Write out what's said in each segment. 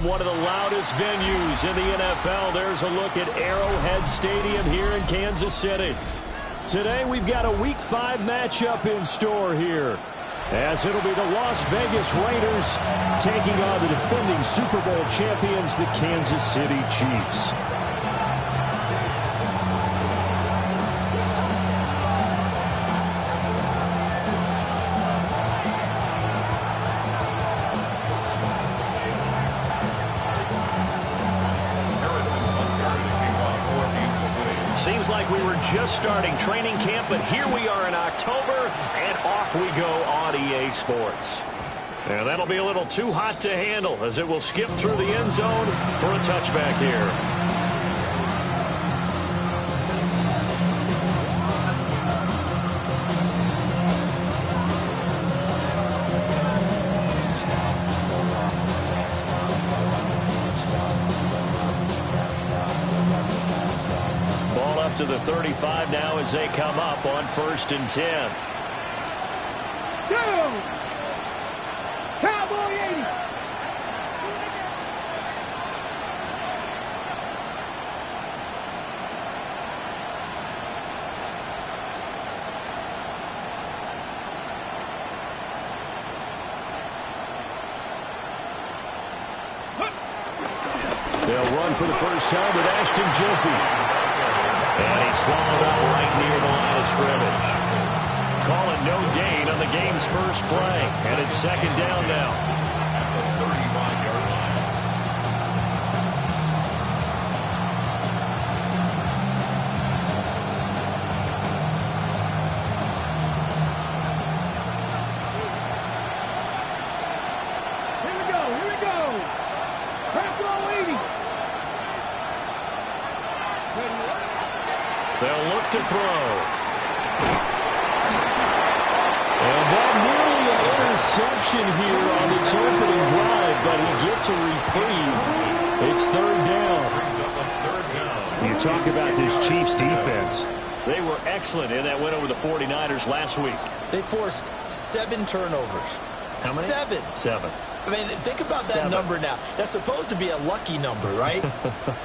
One of the loudest venues in the NFL. There's a look at Arrowhead Stadium here in Kansas City. Today we've got a Week 5 matchup in store here, as it'll be the Las Vegas Raiders taking on the defending Super Bowl champions, the Kansas City Chiefs. Seems like we were just starting training camp, but here we are in October, and off we go on EA Sports. And that'll be a little too hot to handle, as it will skip through the end zone for a touchback here. To the 35 now as they come up on 1st and 10. Go! Cowboy 80! They'll run for the first time with Ashton Jeanty. And he's swallowed up right near the line of scrimmage. Calling no gain on the game's first play. And it's 2nd down now. At the 35-yard line. Here we go, here we go! Crack 80! They'll look to throw. And that nearly an interception here on this opening drive, but he gets a reprieve. It's 3rd down. You talk about this Chiefs defense. They were excellent in that win over the 49ers last week. They forced 7 turnovers. How many? 7. I mean, think about that number now. That's supposed to be a lucky number, right?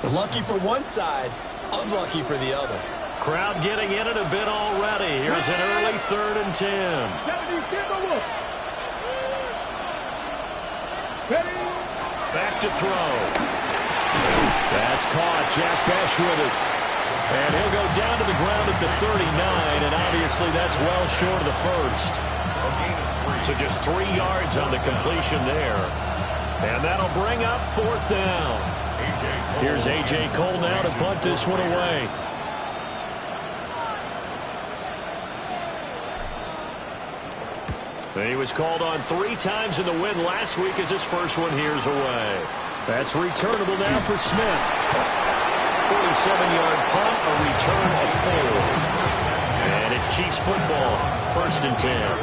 Lucky for one side, unlucky for the other. Crowd getting in it a bit already. Here's an early 3rd and 10. Back to throw. That's caught. Jack Bech with it. And he'll go down to the ground at the 39, and obviously that's well short of the first. So just 3 yards on the completion there. And that'll bring up 4th down. Here's A.J. Cole now to punt this one away. He was called on 3 times in the win last week as his first one here's away. That's returnable now for Smith. 47-yard punt, a return of 4. And it's Chiefs football, 1st and 10.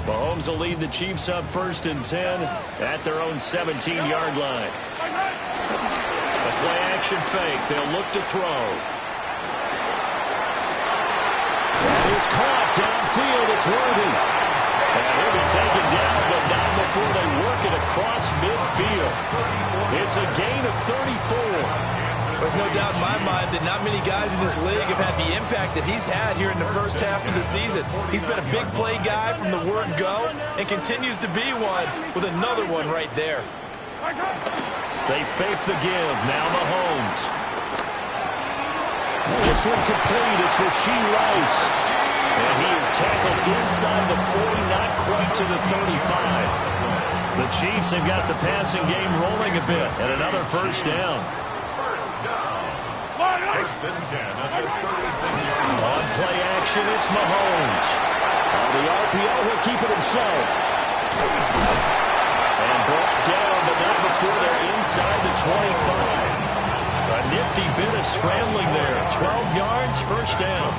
Mahomes will lead the Chiefs up 1st and 10 at their own 17-yard line. A play-action fake. They'll look to throw. That is caught downfield. It's Worthy. And he'll be taken down, but not before they work it across midfield. It's a gain of 34. There's no doubt in my mind that not many guys in this league have had the impact that he's had here in the first half of the season. He's been a big play guy from the word go and continues to be one with another one right there. They fake the give. Now Mahomes. This one complete. It's Rashee Rice. And he is tackled inside the 40, not quite to the 35. The Chiefs have got the passing game rolling a bit. And another 1st down. First and 10 at the 36-yard line. On play action, it's Mahomes. On the RPO, he'll keep it himself. And brought down, but not before they're inside the 25. A nifty bit of scrambling there. 12 yards, 1st down.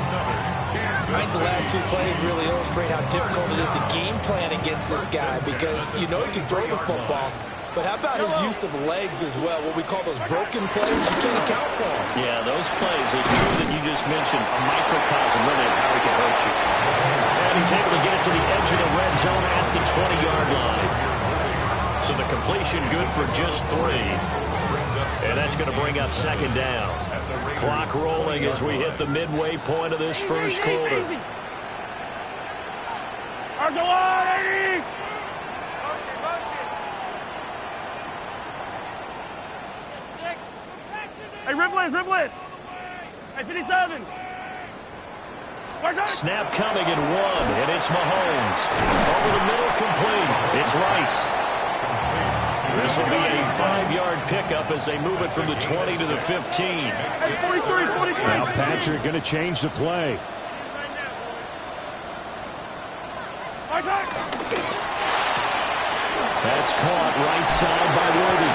I think the last 2 plays really illustrate how difficult it is to game plan against this guy, because you know he can throw the football, But how about his use of legs as well, what we call those broken plays? You can't account for them. Yeah, those plays, those two that you just mentioned, a microcosm really of how he can hurt you. And he's able to get it to the edge of the red zone at the 20-yard line. So the completion good for just 3. And that's going to bring up second down. Clock rolling as we hit the midway point of this first quarter. Hey, Ripley. Hey, 57. Snap coming at 1, and it's Mahomes. Over the middle, complete. It's Rice. This will be a 5-yard pickup as they move it from the 20 to the 15. Hey, 43. Now Patrick going to change the play. That's caught right side by Worthy.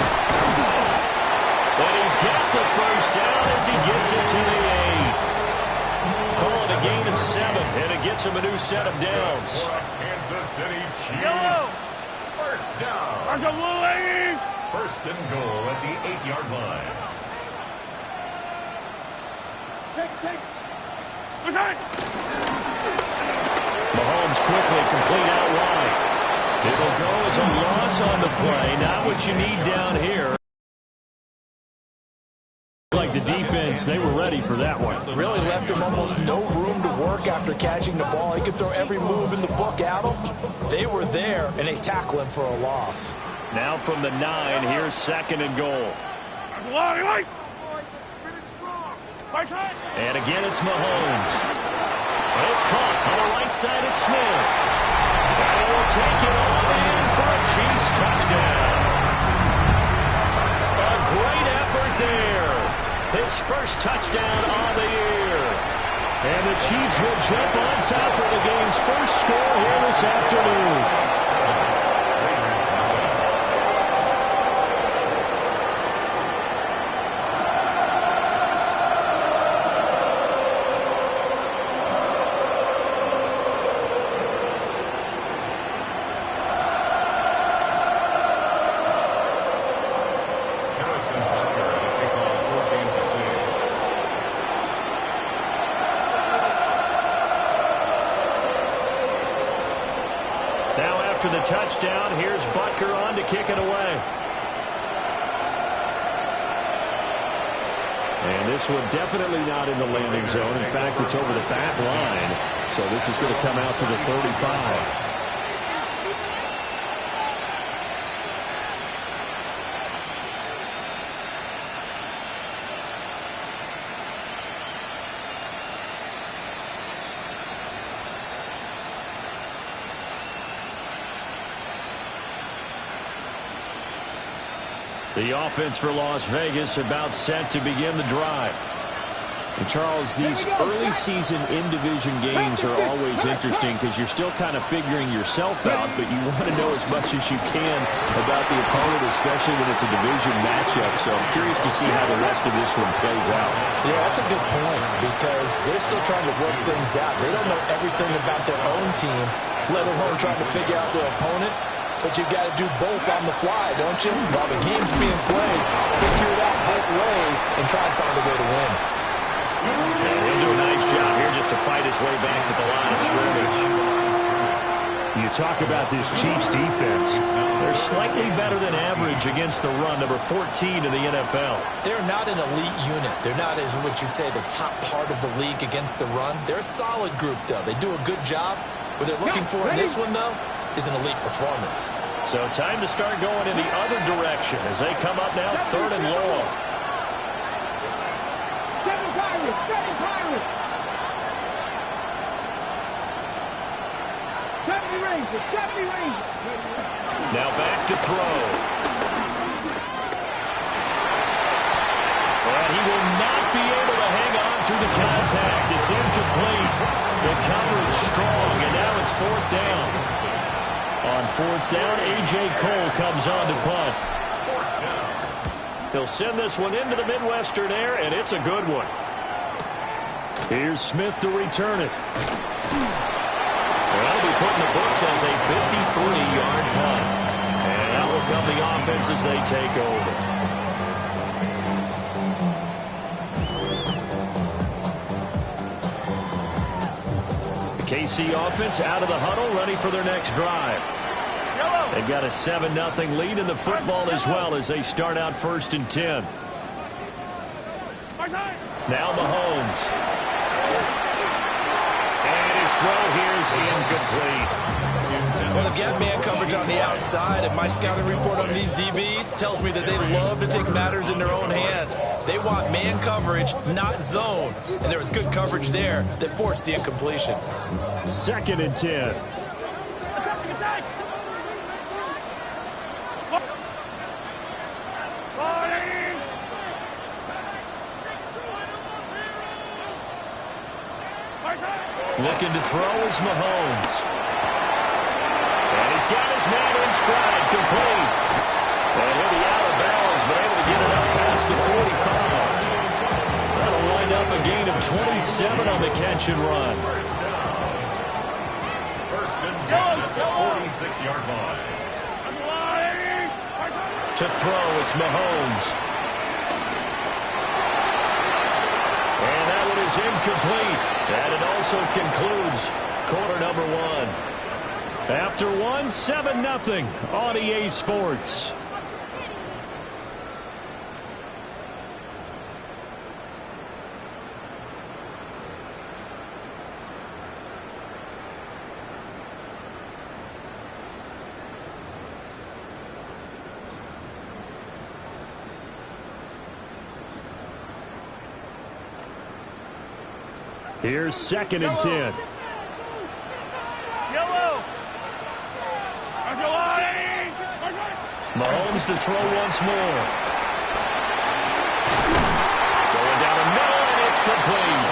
And he's got the first down as he gets it to the 8. Call it a gain of 7, and it gets him a new set of downs. Kansas City Chiefs. First down. First and goal at the 8-yard line. Mahomes quickly complete out wide. It'll go as a loss on the play. Not what you need down here. Like the defense, they were ready for that one. Really left him almost no room to work after catching the ball. He could throw every move in the book at him. They were there, and they tackle him for a loss. Now from the 9, here's second and goal. And again, it's Mahomes. It's caught on the right side at Smith. And he will take it all in for a Chiefs touchdown. A great effort there. His first touchdown on the year. And the Chiefs will jump on top of the game's first score here this afternoon. After the touchdown, here's Butker on to kick it away. And this one definitely not in the landing zone. In fact, it's over the back line. So this is going to come out to the 35. The offense for Las Vegas about set to begin the drive. And Charles, these early season in-division games are always interesting because you're still kind of figuring yourself out, but you want to know as much as you can about the opponent, especially when it's a division matchup. So I'm curious to see how the rest of this one plays out. Yeah, that's a good point because they're still trying to work things out. They don't know everything about their own team, let alone trying to figure out their opponent. But you've got to do both on the fly, don't you? While the game's being played, figure it out both ways and try and find a way to win. And he'll do a nice job here just to fight his way back to the line of scrimmage. You talk about this Chiefs defense. They're slightly better than average against the run, number 14 in the NFL. They're not an elite unit. They're not, as what you'd say, the top part of the league against the run. They're a solid group, though. They do a good job. What they're looking for in this one, though, is an elite performance. So time to start going in the other direction as they come up now, third and long. Now back to throw. And he will not be able to hang on through the contact. It's incomplete. The coverage strong, and now it's fourth down. On fourth down, A.J. Cole comes on to punt. He'll send this one into the Midwestern air, and it's a good one. Here's Smith to return it. That'll be put in the books as a 53-yard punt. And that will come the offense as they take over. The KC offense out of the huddle, ready for their next drive. They've got a 7-0 lead in the football as well as they start out 1st and 10. Now Mahomes. And his throw here is incomplete. Well, they've got man coverage on the outside, and my scouting report on these DBs tells me that they love to take matters in their own hands. They want man coverage, not zone. And there was good coverage there that forced the incompletion. 2nd and 10. Looking to throw is Mahomes. And he's got his man in stride, complete. And he'll be out of bounds, but able to get it up past the 45. That'll wind up a gain of 27 on the catch and run. First and 10 at the 46-yard line. To throw, it's Mahomes. And that one is incomplete. And it also concludes quarter number 1. After 1, 7-0 on EA Sports. Here's 2nd and 10. Mahomes to throw once more. Going down the middle, and it's complete.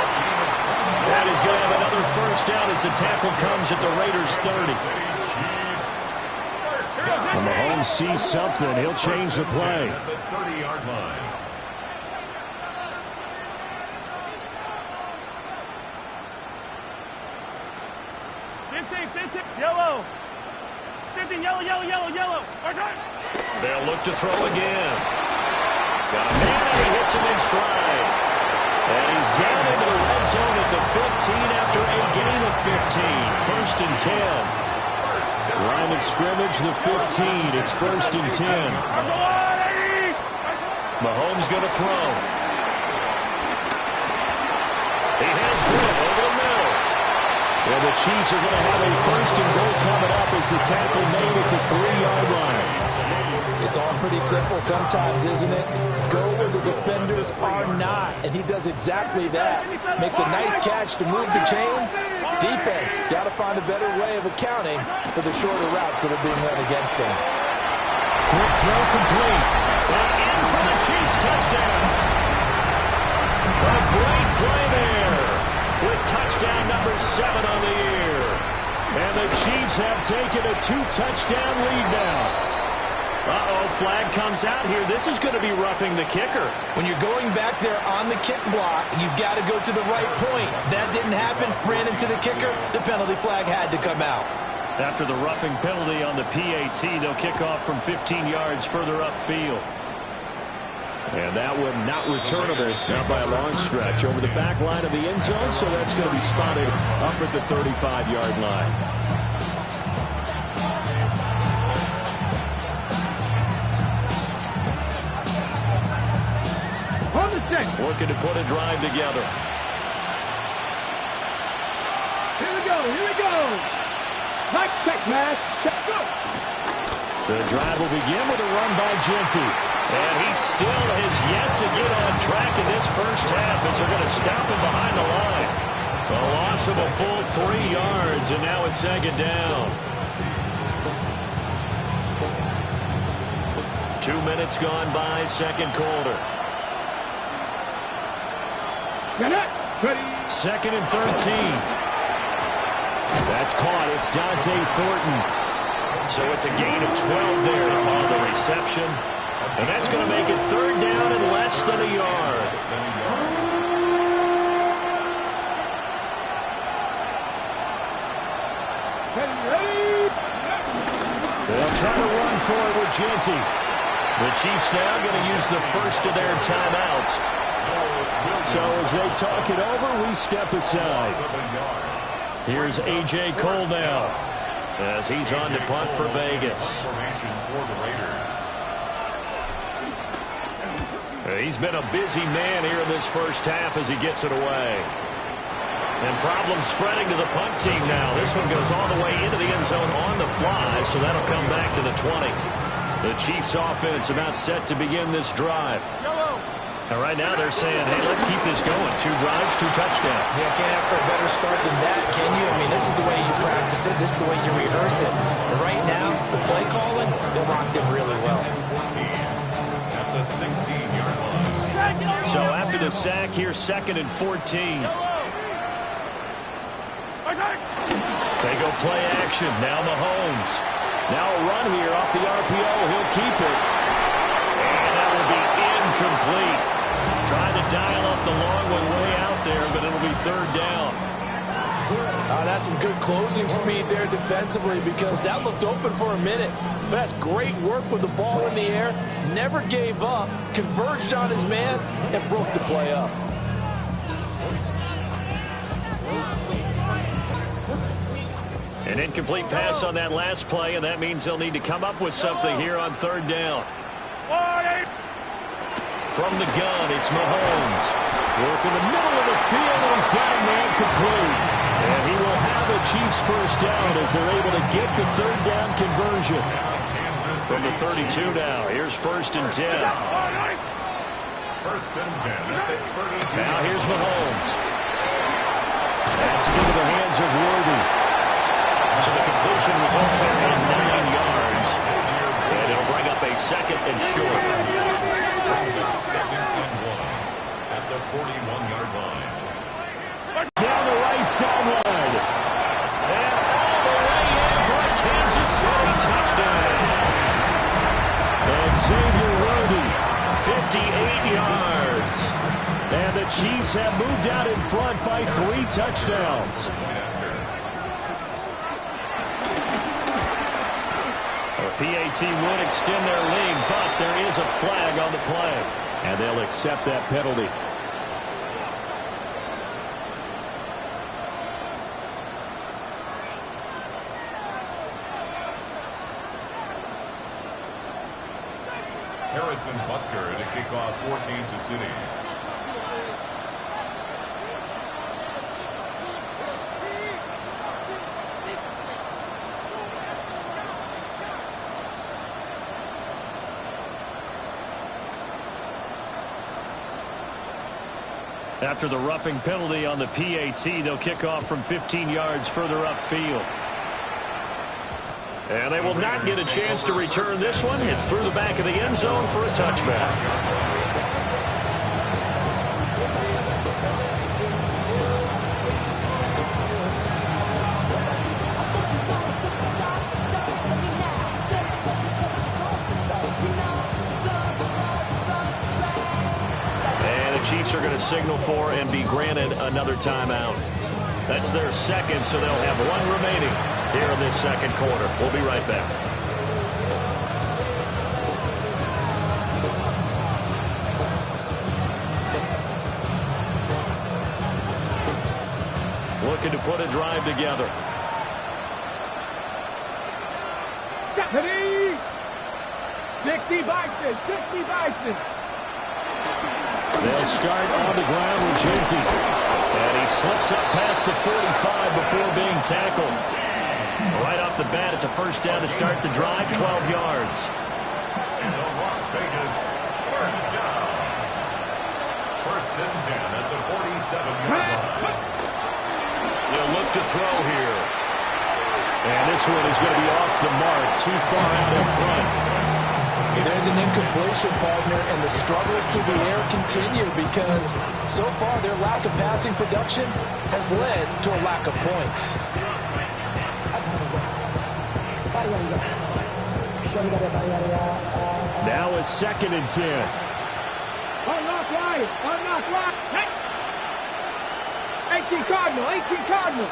That is going to have another first down as the tackle comes at the Raiders' 30. When Mahomes sees something, he'll change the play. At the 30-yard line. Yellow. 50, yellow. They'll look to throw again. Got a man, and he hits him in stride. And he's down into the red zone at the 15 after a gain of 15. 1st and 10. Line of scrimmage, the 15. It's 1st and 10. Mahomes going to throw. He has one over the middle. Well, the Chiefs are going to have a 1st and goal coming up as the tackle made at the 3-yard line. It's all pretty simple sometimes, isn't it? Go where the defenders are not, and he does exactly that. Makes a nice catch to move the chains. Defense, got to find a better way of accounting for the shorter routes that are being run against them. Quick throw complete. And in for the Chiefs touchdown. A great play there with touchdown number 7 on the year. And the Chiefs have taken a 2-touchdown lead now. Uh-oh, flag comes out here. This is going to be roughing the kicker. When you're going back there on the kick block, you've got to go to the right point. That didn't happen. Ran into the kicker. The penalty flag had to come out. After the roughing penalty on the PAT, they'll kick off from 15 yards further upfield. And that one not returnable, not by a long stretch, over the back line of the end zone, so that's going to be spotted up at the 35-yard line. Looking to put a drive together. Here we go. Nice check, man. Let's go. The drive will begin with a run by Genty. And he still has yet to get on track in this first half as they're going to stop him behind the line. A loss of a full 3 yards, and now it's 2nd down. 2 minutes gone by, 2nd quarter. 2nd and 13. That's caught. It's Dante Thornton. So it's a gain of 12 there on the reception. And that's going to make it 3rd down and less than a yard. They'll try to run for it with Jeanty. The Chiefs now going to use the first of their timeouts. So as they talk it over, we step aside. Here's A.J. Cole now as he's on to punt for Vegas. He's been a busy man here in this first half as he gets it away. And problems spreading to the punt team now. This one goes all the way into the end zone on the fly, so that'll come back to the 20. The Chiefs offense about set to begin this drive. And right now they're saying, hey, let's keep this going. 2 drives, 2 touchdowns. Yeah, can't ask for a better start than that, can you? I mean, this is the way you practice it. This is the way you rehearse it. But right now, the play calling, they're locked in really well. At the 16-yard line. So after the sack, here's 2nd and 14. They go play action. Now Mahomes. Now a run here off the RPO. He'll keep it. And that will be incomplete. Trying to dial up the long one way out there, but it'll be 3rd down. That's some good closing speed there defensively because that looked open for a minute. But that's great work with the ball in the air. Never gave up, converged on his man, and broke the play up. An incomplete pass on that last play, and that means they'll need to come up with something here on 3rd down. From the gun, it's Mahomes. Work in the middle of the field, and he's got a man complete. And he will have a Chiefs first down as they're able to get the 3rd down conversion. From the 32 now, here's 1st and 10. 1st and 10 at the 32. Now here's Mahomes. That's into the hands of Worthy. So the completion results there in 9 yards. And it'll bring up a 2nd and short. Brings up 2nd and 1 at the 41-yard line. Down the right sideline. And all the way in for a Kansas City touchdown. And Xavier Worthy, 58 yards. and the Chiefs have moved out in front by 3 touchdowns. PAT would extend their lead, but there is a flag on the play. And they'll accept that penalty. Harrison Butker to kick off for Kansas City. After the roughing penalty on the PAT, they'll kick off from 15 yards further upfield. And they will not get a chance to return this one. It's through the back of the end zone for a touchback. Chiefs are going to signal for and be granted another timeout. That's their second, so they'll have one remaining here in this second quarter. We'll be right back. Looking to put a drive together. 60 Bison, 60 Bison. They'll start on the ground with Jeanty. And he slips up past the 45 before being tackled. Right off the bat, it's a first down to start the drive, 12 yards. And the Las Vegas first down. 1st and 10 at the 47-yard line. They'll look to throw here. And this one is going to be off the mark, too far out in front. There's an incompletion, partner, and the struggles through the air continue because so far their lack of passing production has led to a lack of points. Now it's 2nd and 10. Unlock right, unlock right. 18 Cardinal, 18 Cardinal.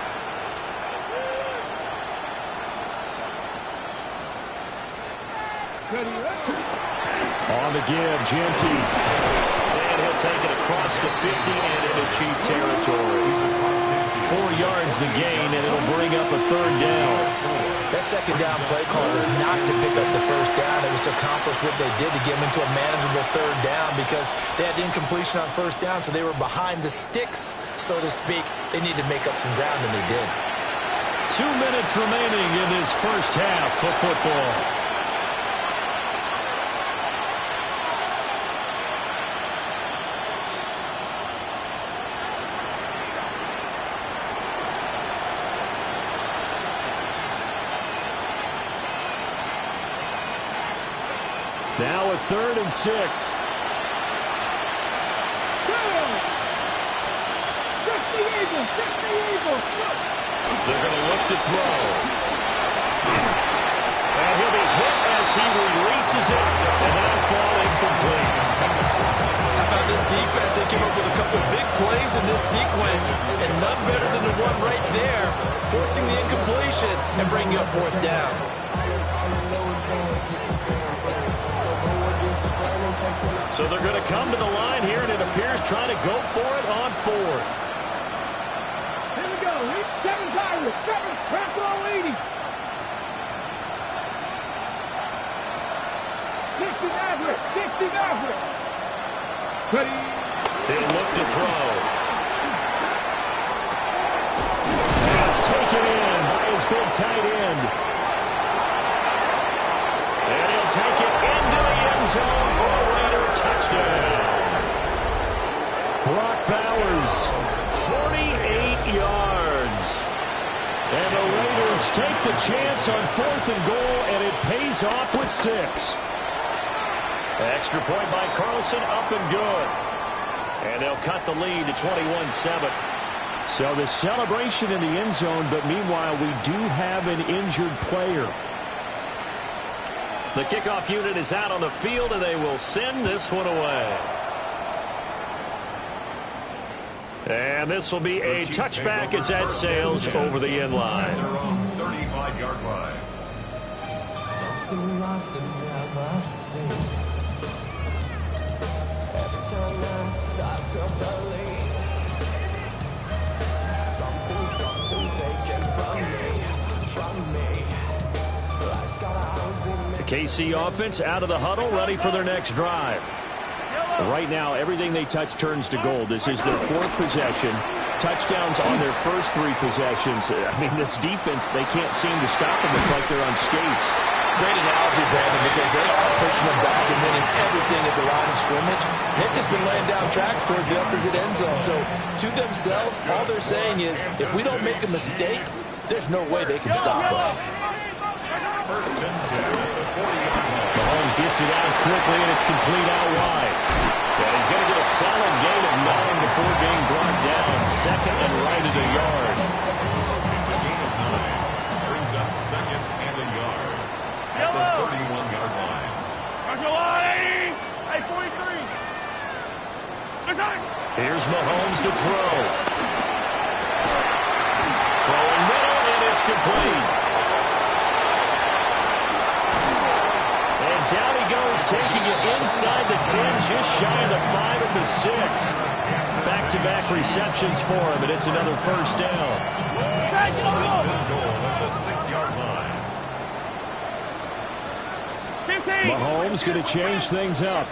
On the give, Jeanty. And he'll take it across the 50 and into Chief territory. 4 yards the gain, and it'll bring up a third down. That second down play call was not to pick up the first down. It was to accomplish what they did to get them into a manageable third down because they had incompletion on first down, so they were behind the sticks, so to speak. They needed to make up some ground, and they did. 2 minutes remaining in this first half of football. Now a 3rd and 6. They're going to look to throw. And he'll be hit as he releases it, and that'll fall incomplete. How about this defense? They came up with a couple big plays in this sequence, and none better than the one right there, forcing the incompletion and bringing up 4th down. So they're going to come to the line here, and it appears trying to go for it on 4th. Here we go. 7 Pirates. 7. Back row 80. 60 Maverick. 60 Maverick. Ready. They look to throw. That's taken in by his big tight end. And he'll take it into the end zone for a Raider touchdown. Brock Bowers, 48 yards. And the Raiders take the chance on 4th and goal, and it pays off with 6. Extra point by Carlson, up and good. And they'll cut the lead to 21-7. So the celebration in the end zone, but meanwhile we do have an injured player. The kickoff unit is out on the field, and they will send this one away. And this will be a touchback as that sails over the end line. 35-yard line. The KC offense out of the huddle, ready for their next drive. Right now, everything they touch turns to gold. This is their 4th possession. Touchdowns on their first 3 possessions. I mean, this defense, they can't seem to stop them. It's like they're on skates. Great analogy, Brandon, because they are pushing them back and winning everything at the line of scrimmage. They've just been laying down tracks towards the opposite end zone. So, to themselves, all they're saying is, if we don't make a mistake, there's no way they can stop us. First and 10 at the 40-yard line. Mahomes gets it out quickly, and it's complete out wide. And he's going to get a solid gain of 9 before being brought down. 2nd and right at the yard. It's a gain of 9. Brings up 2nd and a yard at the 31-yard line. Hey, 43. Here's Mahomes to throw. Throwing middle, and it's complete. And down he goes, taking it inside the 10, just shy of the 5 at the 6. Back-to-back receptions for him, and it's another first down. First and goal at the 6-yard line. Mahomes going to change things up.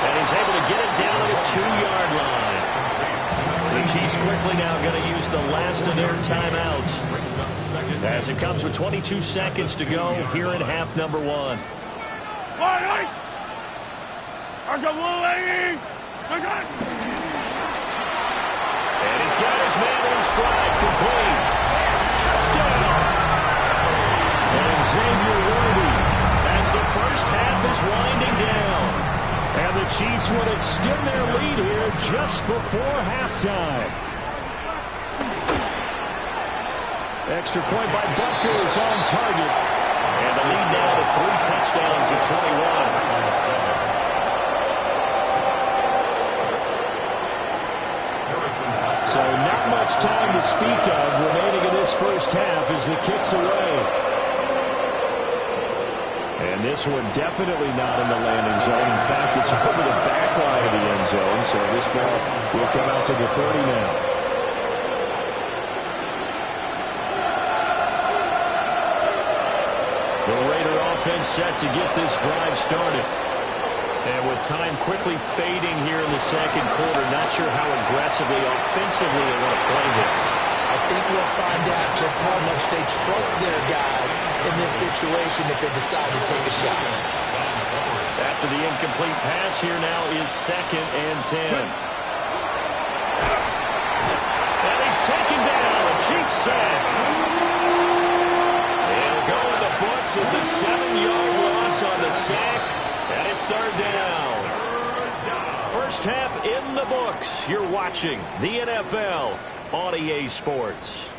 And he's able to get it down to the 2-yard line. The Chiefs quickly now going to use the last of their timeouts, as it comes with 22 seconds to go here in half number 1. And he's got his man in stride, complete. Touchdown! And Xavier Worthy, as the first half is winding down. And the Chiefs would extend their lead here just before halftime. Extra point by Butker is on target. And the lead now to 3 touchdowns at 21. Harrison much time to speak of remaining in this first half as the kick's away. And this one definitely not in the landing zone. In fact, it's over the back line of the end zone, so this ball will come out to the 30 now. The Raider offense set to get this drive started. And with time quickly fading here in the second quarter, not sure how aggressively, offensively they want to play this. I think we'll find out just how much they trust their guys in this situation if they decide to take a shot. After the incomplete pass, here now is 2nd and 10. And he's taken down. A Chiefs sack. It'll go in the books as a 7-yard loss on the sack. And it's 3rd down. First half in the books. You're watching the NFL on EA Sports.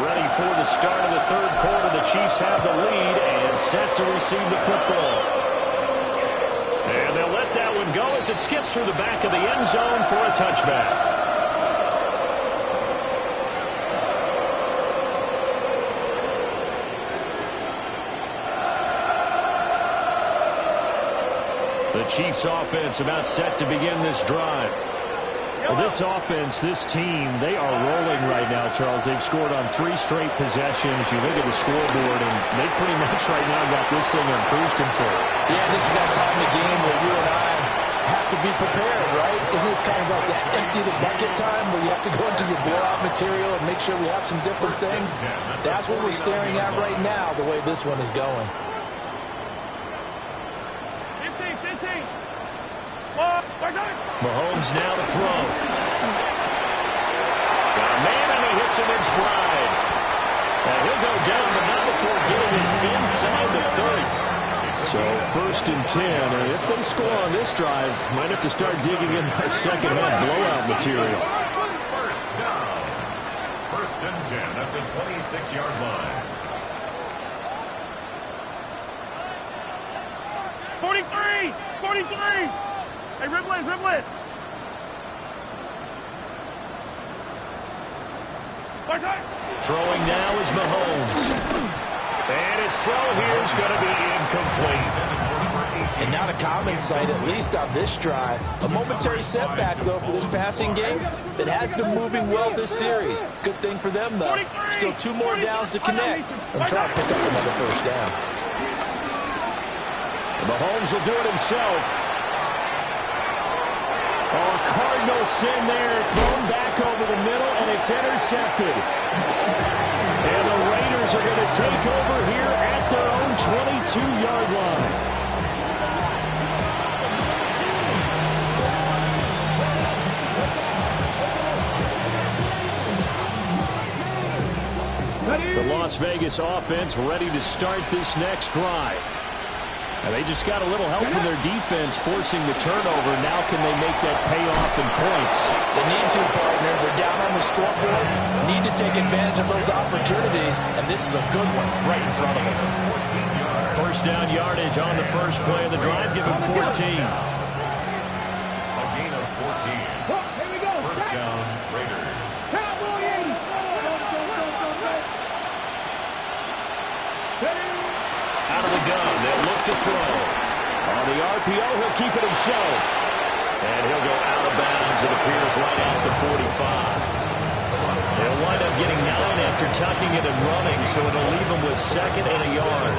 Ready for the start of the third quarter. The Chiefs have the lead and set to receive the football. And they'll let that one go as it skips through the back of the end zone for a touchback. The Chiefs offense about set to begin this drive. Well, this offense, this team, they are rolling right now, Charles. They've scored on 3 straight possessions. You look at the scoreboard, and they pretty much right now got this thing on cruise control. Yeah, this is that time of the game where you and I have to be prepared, right? Isn't this kind of like that empty the bucket time where you have to go into your blowout material and make sure we have some different things? That's what we're staring at right now, the way this one is going. 15. Mahomes now to throw. Got a man, and he hits him in stride. And he'll go down, but not before getting this inside the 30. So 1st and 10, and if they score on this drive, might have to start digging in that second half blowout material. First down. 1st and 10 at the 26-yard line. 43. Hey, dribble it. Throwing now is Mahomes. And his throw here is going to be incomplete. And not a common sight, at least on this drive. A momentary setback, though, for this passing game that has been moving well this series. Good thing for them, though. Still 2 more downs to connect and try to pick up another first down. Mahomes will do it himself. Oh, Cardinal sin there, thrown back over the middle, and it's intercepted. And the Raiders are going to take over here at their own 22-yard line. The Las Vegas offense ready to start this next drive. And they just got a little help from their defense forcing the turnover. Now can they make that pay off in points? They need to, partner. They're down on the scoreboard. Need to take advantage of those opportunities, and this is a good one right in front of them. First down yardage on the first play of the drive. Give him 14. A gain of 14. First down, Raiders. Out of the gun, they'll look to throw. On the RPO, he'll keep it himself. And he'll go out of bounds. It appears right at the 45. They'll wind up getting 9 after tucking it and running, so it'll leave them with 2nd and a yard.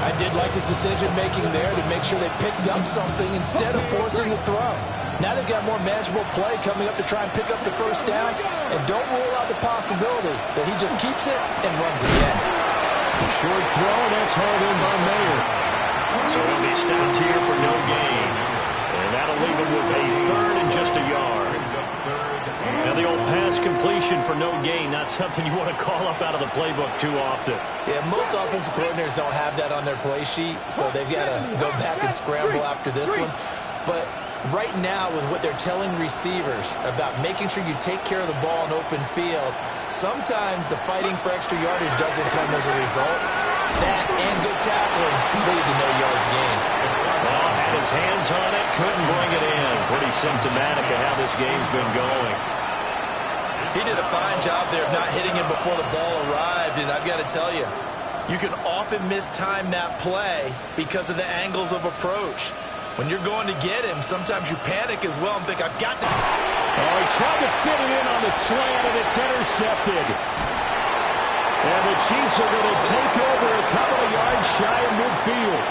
I did like his decision-making there to make sure they picked up something instead of forcing the throw. Now they've got more manageable play coming up to try and pick up the first down, and don't rule out the possibility that he just keeps it and runs again. The short throw, that's hauled in by Mayer. So he'll be stopped here for no gain. And that'll leave him with a 3rd and just a yard. Now the old pass completion for no gain, not something you want to call up out of the playbook too often. Yeah, most offensive coordinators don't have that on their play sheet, so they've got to go back and scramble after this one. But right now with what they're telling receivers about making sure you take care of the ball in open field, sometimes the fighting for extra yardage doesn't come as a result. That and good tackling lead to no yards gained. Well, had his hands on it, couldn't bring it in. Pretty symptomatic of how this game's been going. He did a fine job there of not hitting him before the ball arrived, and I've got to tell you, you can often mistime that play because of the angles of approach. When you're going to get him, sometimes you panic as well and think, I've got to... Oh, he tried to fit it in on the slant, and it's intercepted. And the Chiefs are going to take over a couple of yards shy of midfield.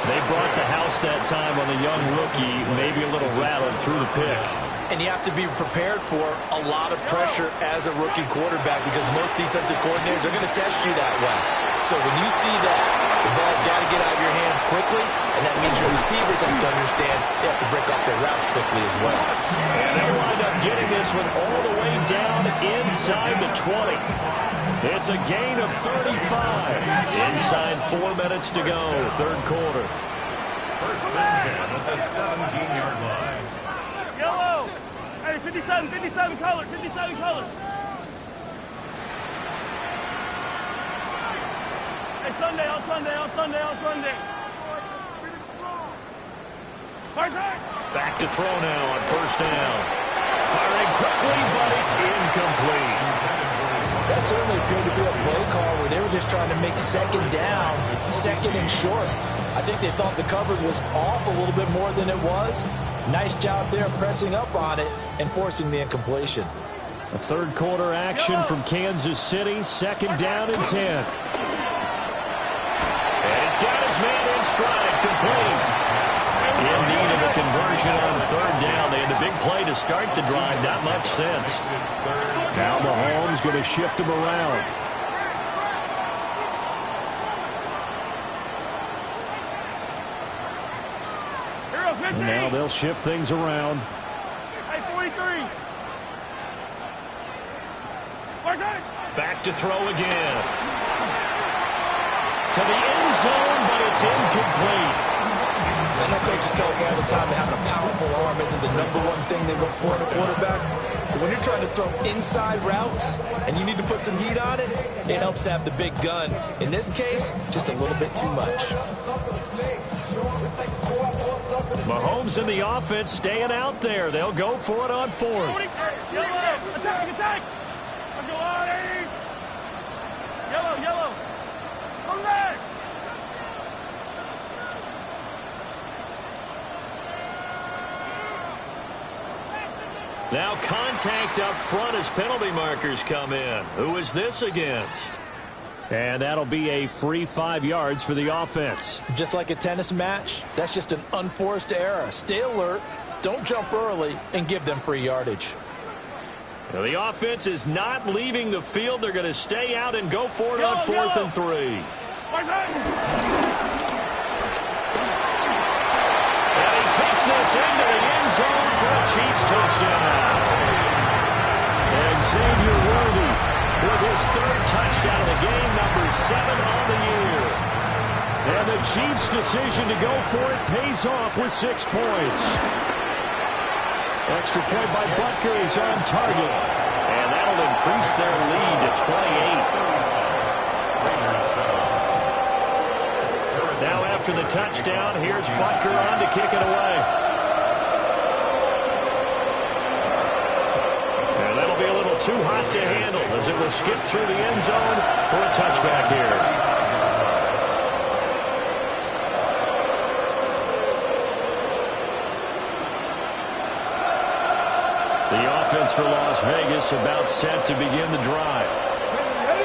They brought the house that time on the young rookie, maybe a little rattled through the pick. And you have to be prepared for a lot of pressure as a rookie quarterback because most defensive coordinators are going to test you that way. So when you see that, the ball's got to get out of your hands quickly, and that means your receivers have to understand they have to break off their routes quickly as well. And they wind up getting this one all the way down inside the 20. It's a gain of 35. Inside 4 minutes to go, third quarter. First and 10 at the 17-yard line. Yellow. Hey, 57 color, 57 color. Hey, Sunday, on Sunday, on Sunday, on Sunday. Back to throw now on first down. Firing quickly, but it's incomplete. That certainly appeared to be a play call where they were just trying to make second down, second and short. I think they thought the coverage was off a little bit more than it was. Nice job there pressing up on it and forcing the incompletion. A third quarter action from Kansas City, second down and 10. And he's got his man in stride, complete. In need of a conversion on third down. They had the big play to start the drive, not much sense. Now Mahomes going to shift him around. And now they'll shift things around. Hey, 43. Back to throw again. To the end zone, but it's incomplete. I know coaches tell us all the time that having a powerful arm isn't the #1 thing they look for in a quarterback. But when you're trying to throw inside routes and you need to put some heat on it, it helps to have the big gun. In this case, just a little bit too much. Mahomes and the offense staying out there. They'll go for it on fourth. Attack! Yellow! Come back! Now contact up front as penalty markers come in. Who is this against? And that'll be a free 5 yards for the offense. Just like a tennis match, that's just an unforced error. Stay alert, don't jump early, and give them free yardage. Now the offense is not leaving the field. They're going to stay out and go for it on fourth and 3. And he takes this into the end zone for a Chiefs touchdown. And Xavier Worthy with his third touchdown of the game, number 7 on the year. And the Chiefs' decision to go for it pays off with 6 points. Extra point by Butker is on target. And that'll increase their lead to 28. Now after the touchdown, here's Butker on to kick it away. And that'll be a little too hot to handle as it will skip through the end zone for a touchback here. The offense for Las Vegas about set to begin the drive.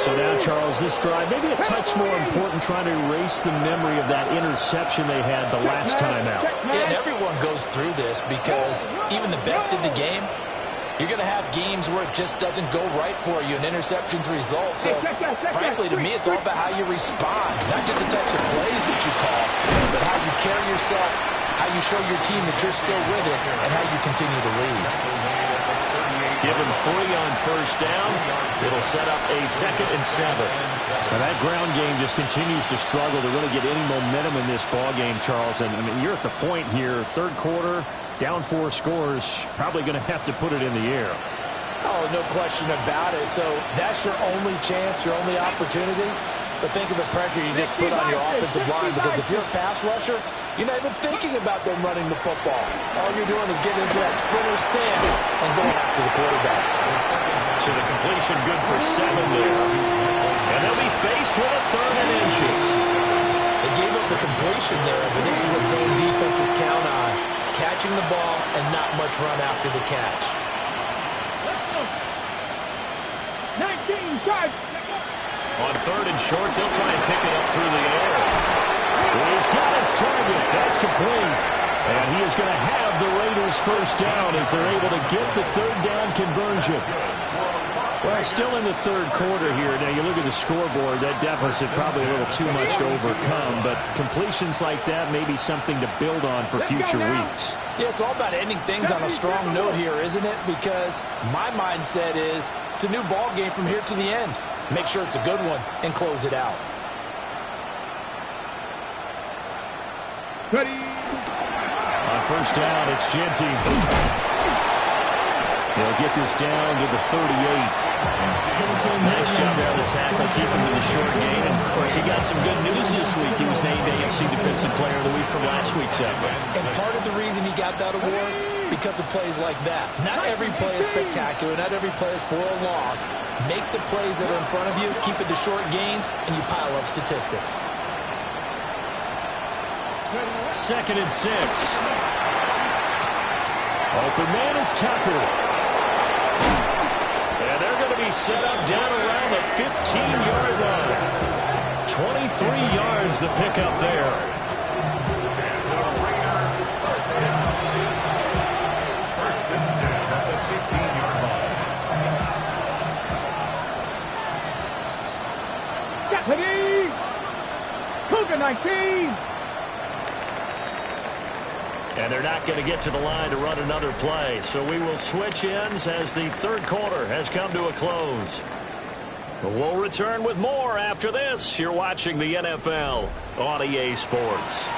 So now, Charles, this drive maybe a touch more important, trying to erase the memory of that interception they had the last time out. Yeah, and everyone goes through this because even the best in the game, you're going to have games where it just doesn't go right for you, and interceptions result. So, frankly, to me, it's all about how you respond, not just the types of plays that you call, but how you carry yourself, how you show your team that you're still with it, and how you continue to lead. Give him 3 on first down. It'll set up a 2nd and 7. Now that ground game just continues to struggle to really get any momentum in this ball game, Charles. And I mean, you're at the point here, third quarter, Down 4 scores, probably going to have to put it in the air. Oh, no question about it. So that's your only chance, your only opportunity. But think of the pressure you just put on your offensive line, because if you're a pass rusher, you're not even thinking about them running the football. All you're doing is getting into that sprinter stance and going after the quarterback. So the completion good for 7 there. And they'll be faced with a 3rd and inches. They gave up the completion there, but this is what zone defenses count on. Catching the ball and not much run after the catch. 19, charge. On 3rd and short, they'll try and pick it up through the air. He's got his target. That's complete. And he is going to have the Raiders first down as they're able to get the 3rd down conversion. Well, still in the 3rd quarter here. Now, you look at the scoreboard, that deficit probably a little too much to overcome, but completions like that may be something to build on for future weeks. Yeah, it's all about ending things on a strong note here, isn't it? Because my mindset is it's a new ball game from here to the end. Make sure it's a good one and close it out. Steady. On first down, it's Genty. They'll get this down to the 38. Nice job there on the tackle, keep him in the short game. And, of course, he got some good news this week. He was named AFC Defensive Player of the Week from last week's effort. And part of the reason he got that award, because of plays like that. Not every play is spectacular. Not every play is for a loss. Make the plays that are in front of you, keep it to short gains, and you pile up statistics. 2nd and 6. Open man is Tucker. And they're going to be set up down around the 15-yard line. 23 yards the pickup there. First and 10 at the 15-yard line. Deputy. Cougar 19. And they're not going to get to the line to run another play. So we will switch ends as the 3rd quarter has come to a close. We'll return with more after this. You're watching the NFL on EA Sports.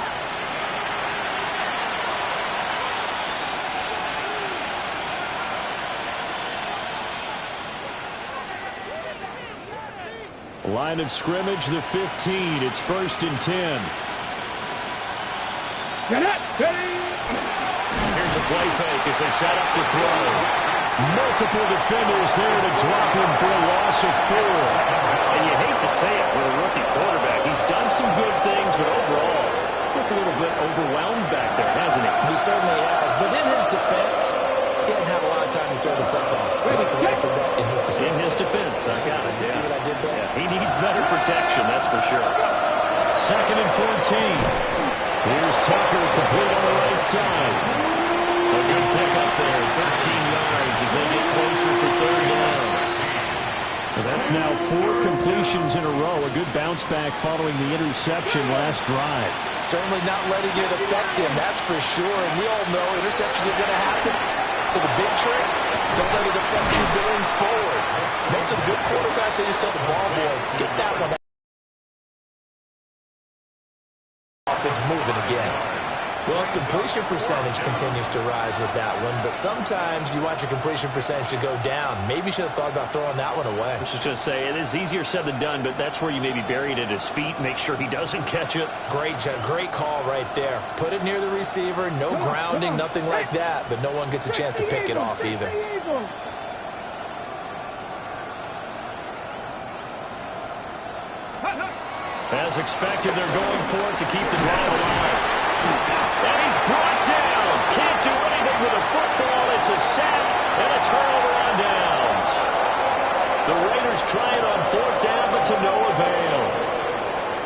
Line of scrimmage, the 15. It's 1st and 10. Get up, steady. Here's a play fake as they set up to throw. Multiple defenders there to drop him for a loss of 4. And you hate to say it with a rookie quarterback. He's done some good things, but overall, looked a little bit overwhelmed back there, hasn't he? He certainly has. But in his defense, he didn't have a lot of time to throw the football. I like the way I said that, in his defense. In his defense, I got it. See what I did there? Yeah, he needs better protection, that's for sure. 2nd and 14. Here's Tucker, complete on the right side. A good pickup there, 13 yards as they get closer for 3rd down. Well, that's now 4 completions in a row. A good bounce back following the interception last drive. Certainly not letting it affect him, that's for sure. And we all know interceptions are going to happen. So the big trick, don't let it affect you going forward. Most of the good quarterbacks, they just tell the ball boy, get that one out. Offense moving again. Well, his completion percentage continues to rise with that one, but sometimes you want your completion percentage to go down. Maybe you should have thought about throwing that one away. I was just going to say, it is easier said than done, but that's where you maybe bury it at his feet, make sure he doesn't catch it. Great call right there. Put it near the receiver, no grounding, nothing like that, but no one gets a chance to pick it off either. As expected, they're going for it to keep the drive alive. And he's brought down. Can't do anything with a football. It's a sack and a turnover on downs. The Raiders try it on 4th down, but to no avail.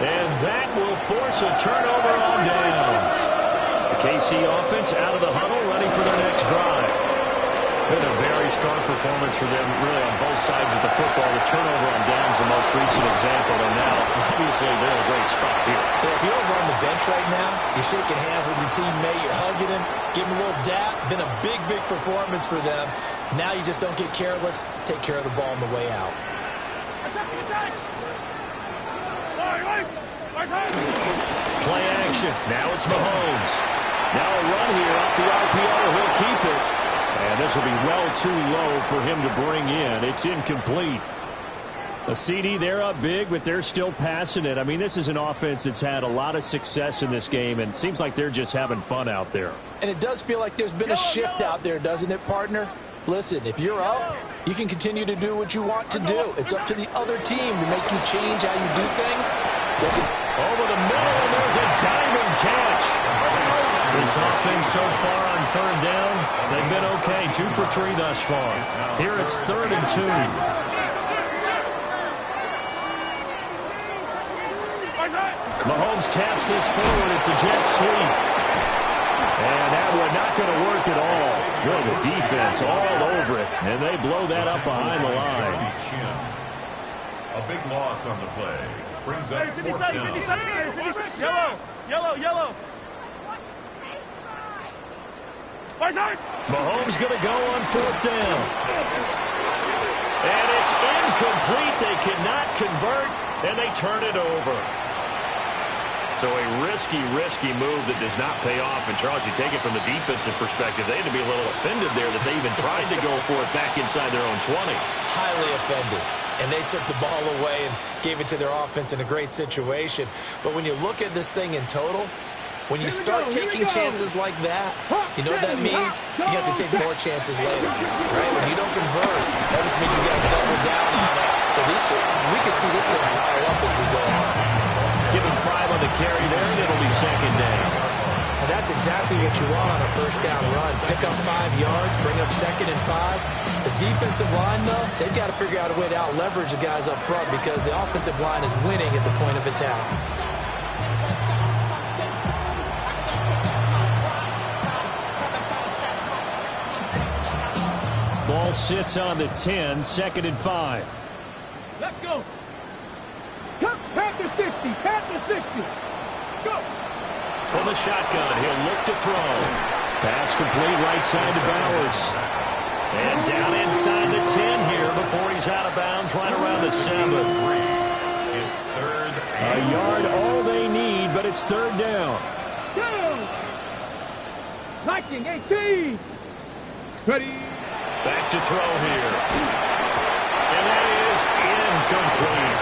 And that will force a turnover on downs. The KC offense out of the huddle, ready for their next drive. Been a very strong performance for them, really, on both sides of the football. The turnover on downs, the most recent example, and now, obviously, they're in a great spot here. Yeah, if you're over on the bench right now, you're shaking hands with your teammate, you're hugging him, give him a little dap. Been a big, big performance for them. Now you just don't get careless. Take care of the ball on the way out. Play action. Now it's Mahomes. Now a run here off the RPO. He'll keep it. And this will be well too low for him to bring in. It's incomplete. A CD, they're up big, but they're still passing it. I mean, this is an offense that's had a lot of success in this game, and it seems like they're just having fun out there. And it does feel like there's been a shift out there, doesn't it, partner? Listen, if you're up, you can continue to do what you want to do. It's up to the other team to make you change how you do things. Over the middle, and there's a diving catch. This offense so far on third down, they've been okay. 2 for 3 thus far. Here it's 3rd and 2. Mahomes taps this forward. It's a jet sweep. And that one not going to work at all. Boy, the defense all over it. And they blow that up behind the line. A big loss on the play. Brings up 4th down. Yellow. Mahomes going to go on 4th down. And it's incomplete. They cannot convert, and they turn it over. So a risky move that does not pay off. And, Charles, you take it from the defensive perspective. They had to be a little offended there that they even tried to go for it back inside their own 20. Highly offended. And they took the ball away and gave it to their offense in a great situation. But when you look at this thing in total, when you start taking chances like that, you know what that means? You have to take more chances later, right? When you don't convert, that just means you got to double down on it. So we can see this thing pile up as we go on. Give him 5 on the carry there, and it'll be 2nd down. And that's exactly what you want on a 1st down run. Pick up 5 yards, bring up 2nd and 5. The defensive line, though, they've got to figure out a way to out-leverage the guys up front because the offensive line is winning at the point of attack. Ball sits on the 10, 2nd and 5. Let's go. Panther 60. Go. From the shotgun, he'll look to throw. Pass complete right side to Bowers. And down inside the 10 here before he's out of bounds right around the 7. It's 3rd and A yard all they need, but it's 3rd down. Down. 19, 18. Ready. Back to throw here. And that is incomplete.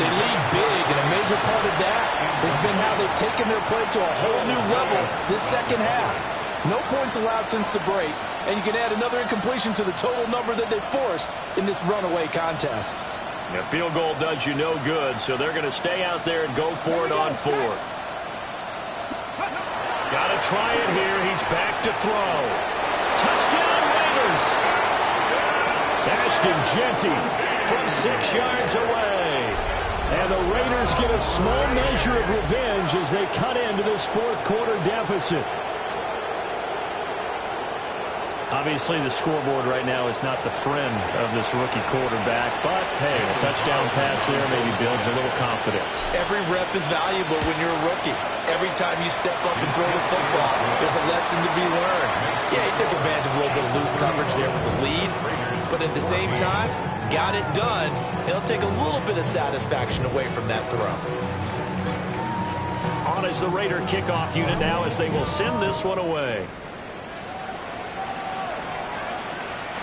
They lead big, and a major part of that has been how they've taken their play to a whole new level this 2nd half. No points allowed since the break, and you can add another incompletion to the total number that they forced in this runaway contest. A field goal does you no good, so they're going to stay out there and go for it on 4th. Got to try it here. He's back to throw. Touchdown, Raiders. Ashton Jeanty from 6 yards away. And the Raiders get a small measure of revenge as they cut into this 4th quarter deficit. Obviously, the scoreboard right now is not the friend of this rookie quarterback, but, hey, a touchdown pass there maybe builds a little confidence. Every rep is valuable when you're a rookie. Every time you step up and throw the football, there's a lesson to be learned. Yeah, he took advantage of a little bit of loose coverage there with the lead, but at the same time, got it done. It'll take a little bit of satisfaction away from that throw. On is the Raider kickoff unit now as they will send this one away.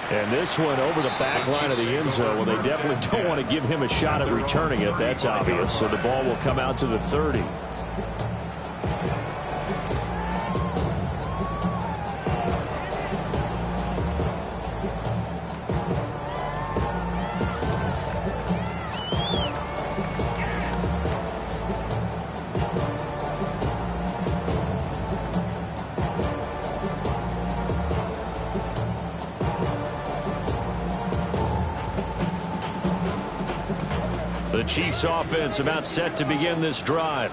And this one over the back line of the end zone. Well, they definitely don't want to give him a shot at returning it. That's obvious. So the ball will come out to the 30. The Chiefs offense about set to begin this drive.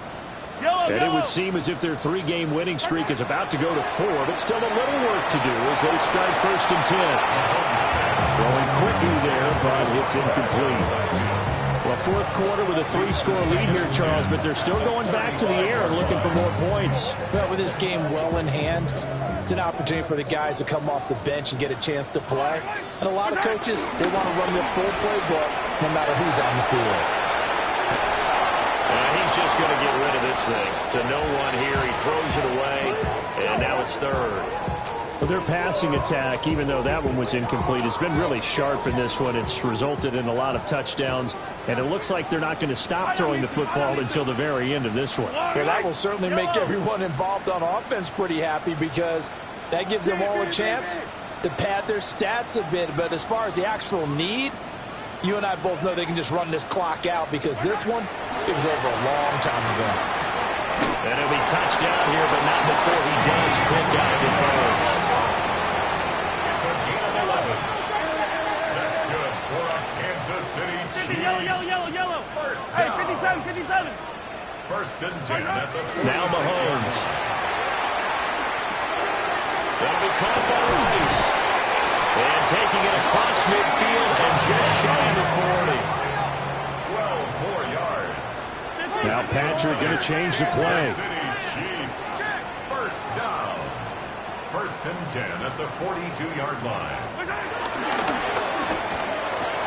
And it would seem as if their 3-game winning streak is about to go to 4, but still a little work to do as they start 1st and 10. Throwing quickly there, but it's incomplete. Well, 4th quarter with a 3-score lead here, Charles, but they're still going back to the air and looking for more points. Well, with this game well in hand, it's an opportunity for the guys to come off the bench and get a chance to play. And a lot of coaches, they want to run their full playbook no matter who's on the field. He's he's just going to get rid of this thing. To no one here. He throws it away, and now it's third. Well, their passing attack, even though that one was incomplete, has been really sharp in this one. It's resulted in a lot of touchdowns, and it looks like they're not going to stop throwing the football until the very end of this one. Yeah, that will certainly make everyone involved on offense pretty happy because that gives them all a chance to pad their stats a bit. But as far as the actual need, you and I both know they can just run this clock out because this one, it was over a long time ago. And it'll be touchdown here, but not before he does pick up the first. It's a gain of 11. That's good for a Kansas City Chiefs. Yellow. First Hey, down. 57. First and 10 at the 46. Now Mahomes. That'll be caught by Rice. And taking it across midfield and just shy of 40. 12 more yards. Now Patrick going to change the play. Kansas City Chiefs. First down. First and 10 at the 42-yard line.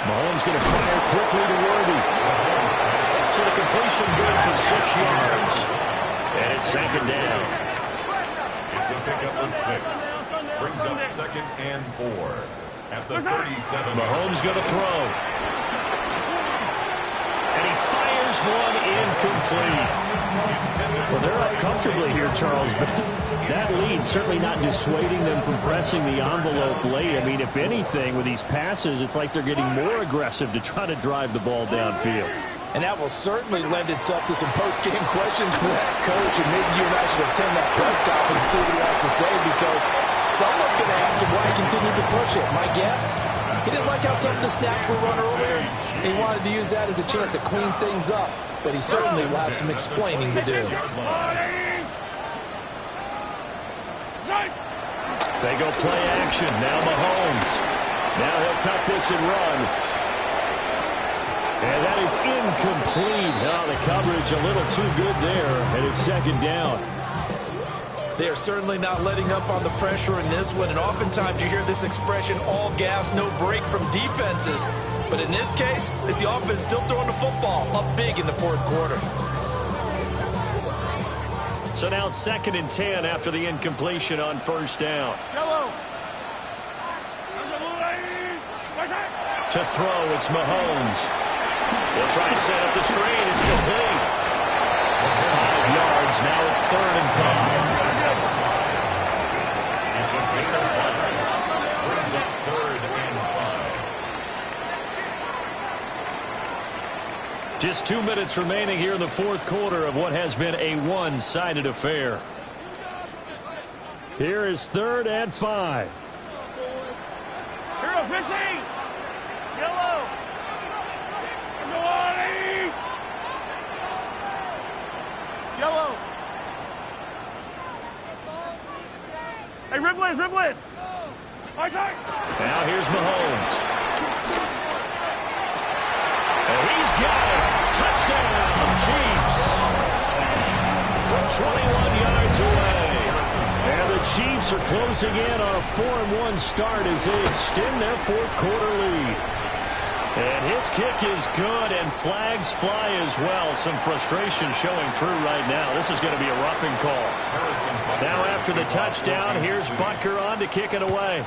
Mahomes going to fire quickly to Worthy. So the completion good for 6 yards. And it's second down. It's a pickup of 6. Brings up second and 4 at the 37. Mahomes going to throw. And he fires one incomplete. Well, they're up comfortably here, Charles, but that lead certainly not dissuading them from pressing the envelope late. I mean, if anything, with these passes, it's like they're getting more aggressive to try to drive the ball downfield. And that will certainly lend itself to some post-game questions for that coach, and maybe you and I should attend that press conference and see what he has to say, because someone's going to ask him why he continued to push it. My guess, he didn't like how some of the snaps were run earlier, and he wanted to use that as a chance to clean things up, but he certainly will have some explaining to do. They go play action. Now Mahomes. Now he'll tuck this and run. And that is incomplete. Oh, the coverage a little too good there, and it's second down. They are certainly not letting up on the pressure in this one, and oftentimes you hear this expression, all gas, no break from defenses. But in this case, it's the offense still throwing the football up big in the fourth quarter. So now second and 10 after the incompletion on first down. To throw, it's Mahomes. He'll try to set up the screen. It's complete. 5 yards. Now it's third and 5. It's a gain of 5. Brings up third and 5. Just 2 minutes remaining here in the fourth quarter of what has been a one-sided affair. Here is third and 5. Hero 15. Yellow. Yellow. Hey, Riblet. My side. Now here's Mahomes. And he's got it. Touchdown, Chiefs. From 21 yards away. And the Chiefs are closing in on a 4-1 start as they extend their fourth quarter lead. And his kick is good, and flags fly as well. Some frustration showing through right now. This is going to be a roughing call. Now after the touchdown, here's Butker on to kick it away.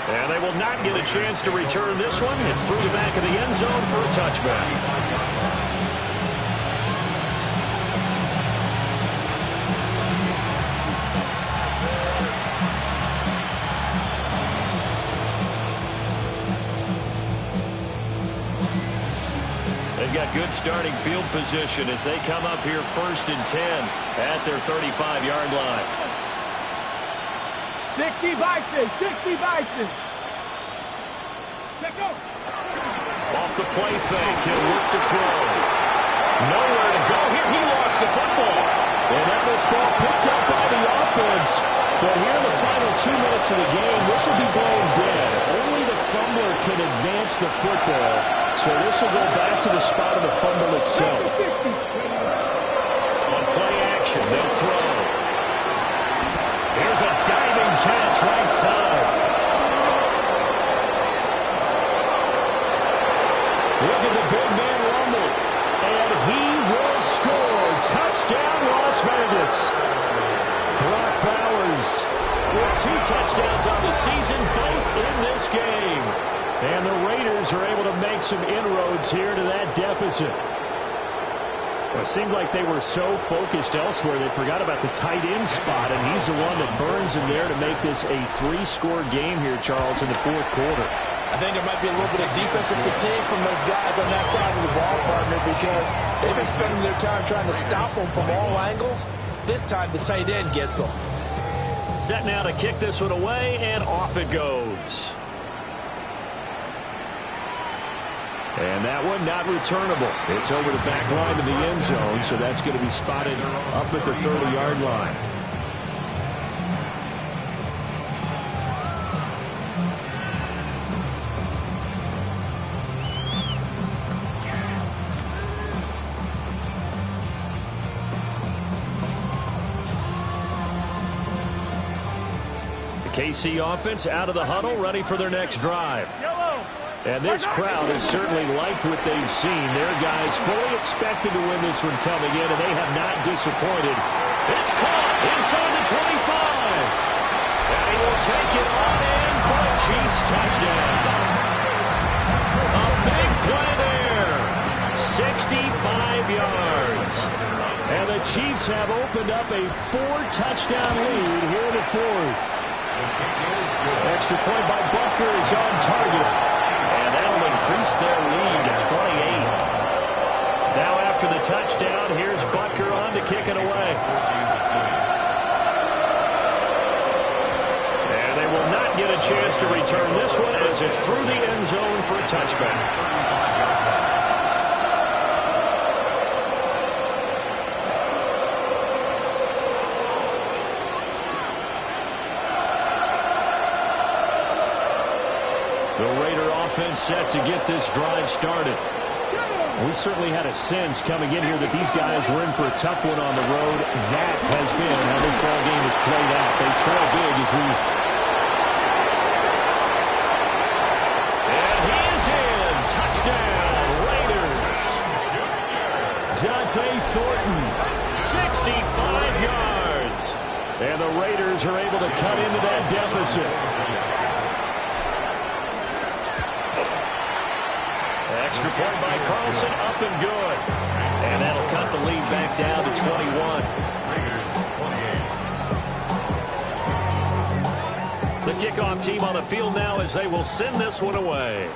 And they will not get a chance to return this one. It's through the back of the end zone for a touchback. They've got good starting field position as they come up here first and 10 at their 35-yard line. 60 Bison. Let's go. Off the play fake, he'll work to throw. Nowhere to go here. He lost the football. And now this ball picked up by the offense. But here in the final 2 minutes of the game, this will be blown dead. Only the fumbler can advance the football. So this will go back to the spot of the fumble itself. On play action, they'll throw. Here's a diving catch right side. Look at the big man rumble. And he will score. Touchdown, Las Vegas. Brock Bowers with 2 touchdowns on the season, both in this game. And the Raiders are able to make some inroads here to that deficit. Well, it seemed like they were so focused elsewhere they forgot about the tight end spot, and he's the one that burns in there to make this a 3-score game here, Charles, in the 4th quarter. I think there might be a little bit of defensive fatigue from those guys on that side of the ball, partner, because they've been spending their time trying to stop them from all angles. This time the tight end gets them. Set now to kick this one away, and off it goes. And that one not returnable. It's over the back line to the end zone, so that's going to be spotted up at the 30-yard line. KC offense out of the huddle, ready for their next drive. And this crowd has certainly liked what they've seen. Their guys fully expected to win this one coming in, and they have not disappointed. It's caught inside the 25. And he will take it on in for a Chiefs touchdown. A big play there. 65 yards. And the Chiefs have opened up a 4-touchdown lead here in the 4th. Extra point by Butker is on target. And that'll increase their lead to 28. Now after the touchdown, here's Butker on to kick it away. And they will not get a chance to return this one as it's through the end zone for a touchback. The Raider offense set to get this drive started. We certainly had a sense coming in here that these guys were in for a tough one on the road. That has been how this ball game has played out. They trail big as we... And he is in. Touchdown, Raiders. Dante Thornton, 65 yards. And the Raiders are able to cut into that deficit. Extra point by Carlson, up and good. And that'll cut the lead back down to 21. The kickoff team on the field now as they will send this one away.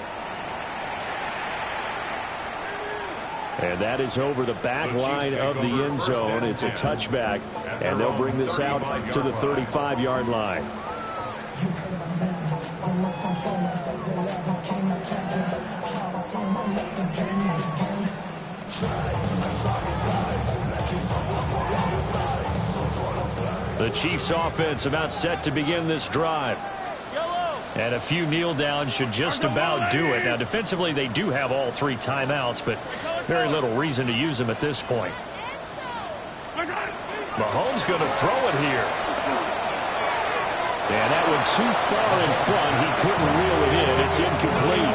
And that is over the back line of the end zone. It's a touchback, and they'll bring this out to the 35-yard line. The Chiefs offense about set to begin this drive. And a few kneel downs should just about do it. Now defensively they do have all 3 timeouts, but very little reason to use them at this point. Mahomes going to throw it here. And that one too far in front. He couldn't reel it in. It's incomplete.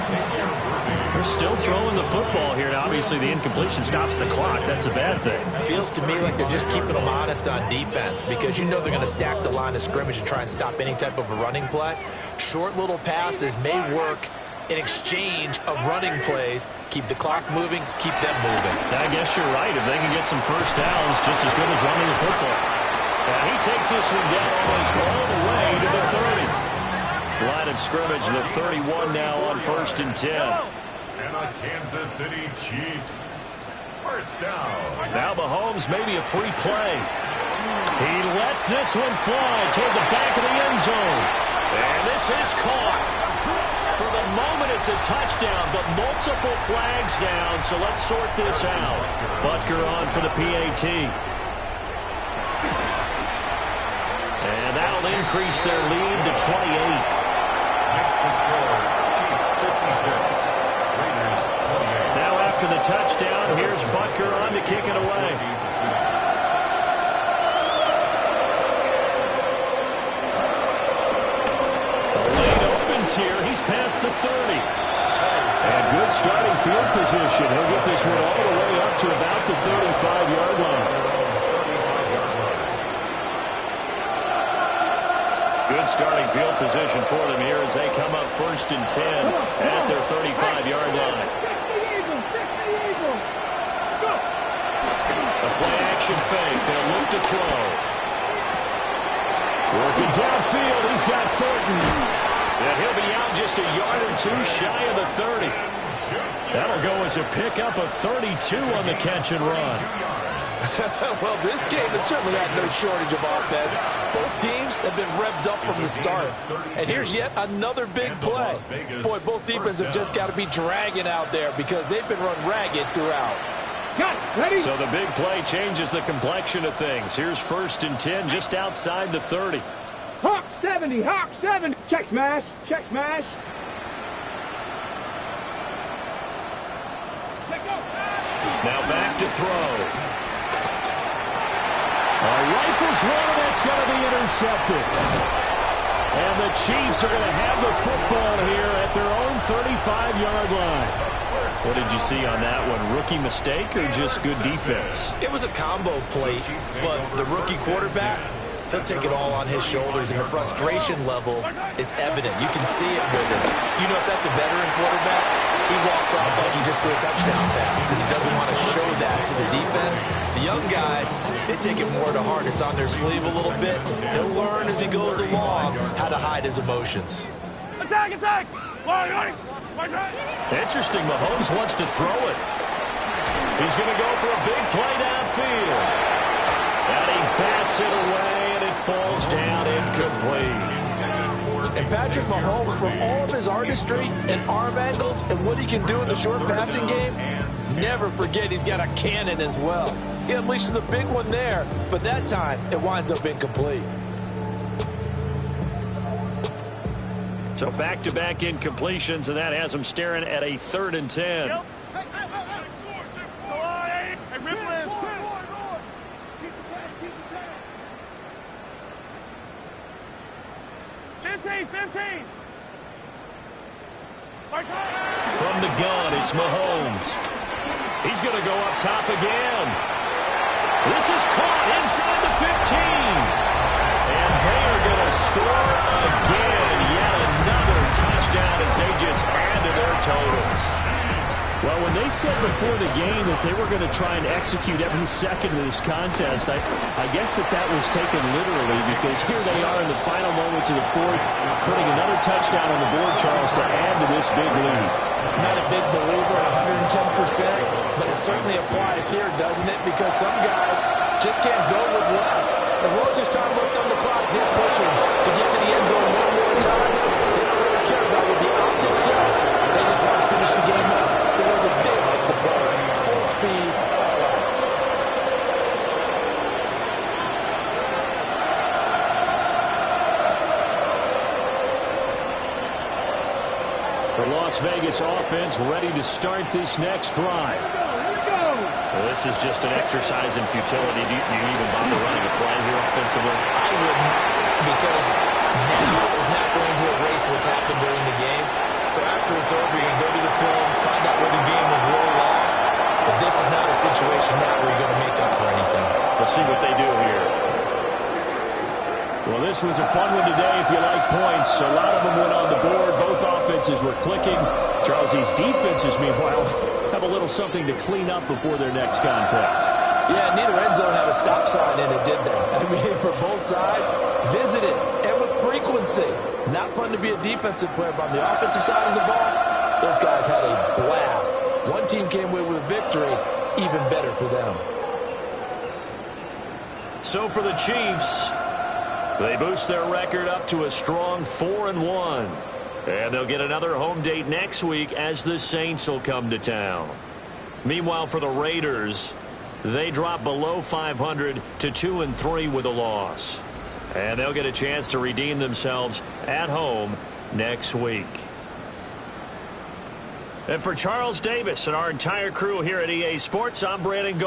They're still throwing the football here. Now, obviously, the incompletion stops the clock. That's a bad thing. Feels to me like they're just keeping them honest on defense because you know they're going to stack the line of scrimmage and try and stop any type of a running play. Short little passes may work in exchange of running plays. Keep the clock moving, keep them moving. I guess you're right. If they can get some first downs, just as good as running the football. And he takes this one down almost all the way to the 30. Line of scrimmage, the 31 now on 1st and 10. And the Kansas City Chiefs. First down. Now Mahomes, maybe a free play. He lets this one fly toward the back of the end zone. And this is caught. For the moment, it's a touchdown, but multiple flags down, so let's sort this out. Butker on for the PAT. And that'll increase their lead to 28. Next to score, Chiefs 56. Raiders 28. Now after the touchdown, here's Butker on to kick it away. The lane opens here. He's past the 30. And good good starting field position. He'll get this one all the way up to about the 35-yard line. Good starting field position for them here as they come up 1st and 10 at their 35-yard line. A play-action fake. They'll look to throw. Working downfield, he's got Thornton. And he'll be out just a yard or two shy of the 30. That'll go as a pickup of 32 on the catch and run. Well, this game has certainly had no shortage of offense. Both teams have been revved up from the start. And here's yet another big play. Boy, both defenses have just got to be dragging out there because they've been run ragged throughout. Ready? So the big play changes the complexion of things. Here's 1st and 10 just outside the 30. Hawk 70, Hawk 70. Check smash, check smash. Now back to throw. Rifles one, and that's going to be intercepted. And the Chiefs are going to have the football here at their own 35-yard line. What did you see on that one? Rookie mistake or just good defense? It was a combo play, but the rookie quarterback, he'll take it all on his shoulders, and the frustration level is evident. You can see it with him. You know, if that's a veteran quarterback, he walks off like he just threw a touchdown pass because he doesn't want to show that to the defense. The young guys, they take it more to heart. It's on their sleeve a little bit. He'll learn as he goes along how to hide his emotions. Attack, attack! Interesting, Mahomes wants to throw it. He's going to go for a big play downfield. And he bats it away, and it falls down incomplete. And Patrick Mahomes, for all of his artistry and arm angles and what he can do in the short passing game, never forget he's got a cannon as well. He unleashes a big one there, but that time it winds up incomplete. So back-to-back incompletions, and that has him staring at a 3rd and 10. Yep. From the gun, it's Mahomes. He's going to go up top again. This is caught inside the 15. And they are going to score again. Yet another touchdown as they just add to their totals. Well, when they said before the game that they were going to try and execute every second of this contest, I guess that was taken literally because here they are in the final moments of the 4th, putting another touchdown on the board, Charles, to add to this big lead. Not a big believer at 110%, but it certainly applies here, doesn't it? Because some guys just can't go with less. As long as there's time left on the clock, they're pushing to get to the end zone one more time. They don't really care about what the optics show. They just want to finish the game up the way that they like to play. Full speed. The Las Vegas offense ready to start this next drive. Well, this is just an exercise in futility. Do you even bother running a play here offensively? I wouldn't, because now is not going to erase what's happened during the game. So after it's over, you can go to the film, find out where the game was really lost. But this is not a situation now where you're going to make up for anything. We'll see what they do here. Well, this was a fun one today if you like points. A lot of them went on the board. Both offenses were clicking. Charles, these defenses, meanwhile, have a little something to clean up before their next contest. Yeah, neither end zone had a stop sign in it, did they? I mean, for both sides, visited and with frequency. Not fun to be a defensive player, but on the offensive side of the ball, those guys had a blast. One team came away with a victory, even better for them. So for the Chiefs, they boost their record up to a strong 4-1. And they'll get another home date next week as the Saints will come to town. Meanwhile, for the Raiders, they drop below 500 to 2-3 with a loss. And they'll get a chance to redeem themselves at home next week. And for Charles Davis and our entire crew here at EA Sports, I'm Brandon Gaudin.